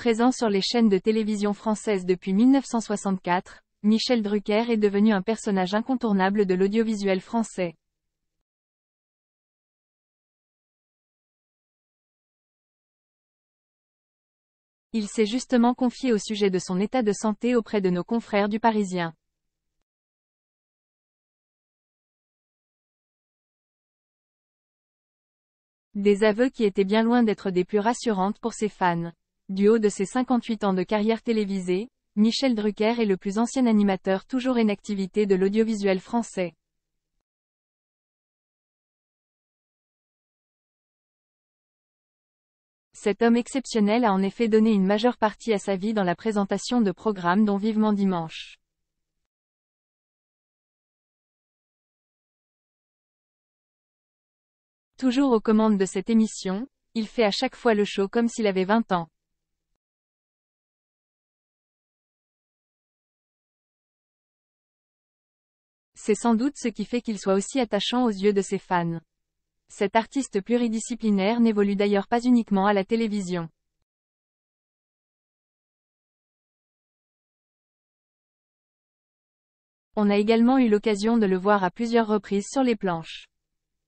Présent sur les chaînes de télévision françaises depuis 1964, Michel Drucker est devenu un personnage incontournable de l'audiovisuel français. Il s'est justement confié au sujet de son état de santé auprès de nos confrères du Parisien. Des aveux qui étaient bien loin d'être des plus rassurantes pour ses fans. Du haut de ses 58 ans de carrière télévisée, Michel Drucker est le plus ancien animateur toujours en activité de l'audiovisuel français. Cet homme exceptionnel a en effet donné une majeure partie à sa vie dans la présentation de programmes dont Vivement Dimanche. Toujours aux commandes de cette émission, il fait à chaque fois le show comme s'il avait 20 ans. C'est sans doute ce qui fait qu'il soit aussi attachant aux yeux de ses fans. Cet artiste pluridisciplinaire n'évolue d'ailleurs pas uniquement à la télévision. On a également eu l'occasion de le voir à plusieurs reprises sur les planches.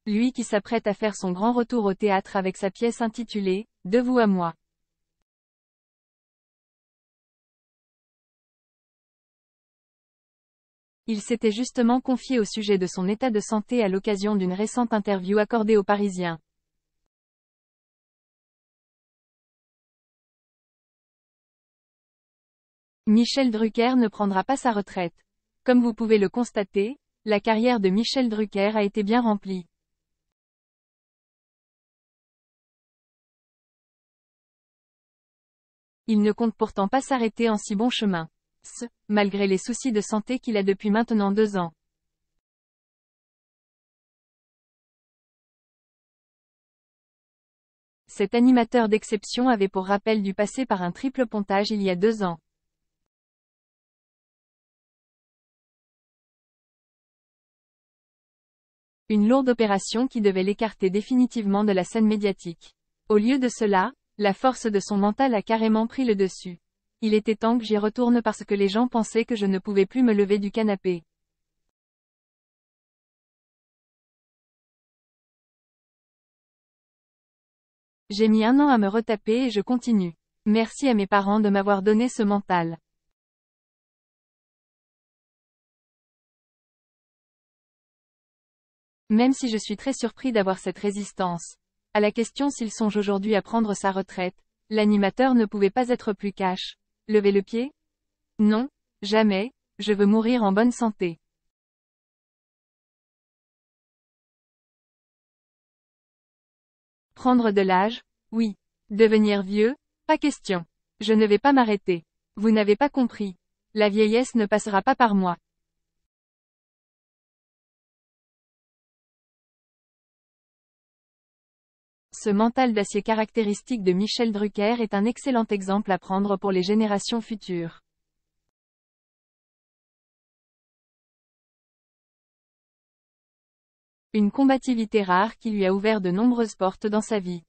Lui qui s'apprête à faire son grand retour au théâtre avec sa pièce intitulée « De vous à moi ». Il s'était justement confié au sujet de son état de santé à l'occasion d'une récente interview accordée aux Parisiens. Michel Drucker ne prendra pas sa retraite. Comme vous pouvez le constater, la carrière de Michel Drucker a été bien remplie. Il ne compte pourtant pas s'arrêter en si bon chemin. Malgré les soucis de santé qu'il a depuis maintenant 2 ans. Cet animateur d'exception avait pour rappel dû passer par un triple pontage il y a 2 ans. Une lourde opération qui devait l'écarter définitivement de la scène médiatique. Au lieu de cela, la force de son mental a carrément pris le dessus. Il était temps que j'y retourne parce que les gens pensaient que je ne pouvais plus me lever du canapé. J'ai mis 1 an à me retaper et je continue. Merci à mes parents de m'avoir donné ce mental. Même si je suis très surpris d'avoir cette résistance. À la question s'il songe aujourd'hui à prendre sa retraite, l'animateur ne pouvait pas être plus cash. Lever le pied? Non, jamais, je veux mourir en bonne santé. Prendre de l'âge? Oui. Devenir vieux? Pas question. Je ne vais pas m'arrêter. Vous n'avez pas compris. La vieillesse ne passera pas par moi. Ce mental d'acier caractéristique de Michel Drucker est un excellent exemple à prendre pour les générations futures. Une combativité rare qui lui a ouvert de nombreuses portes dans sa vie.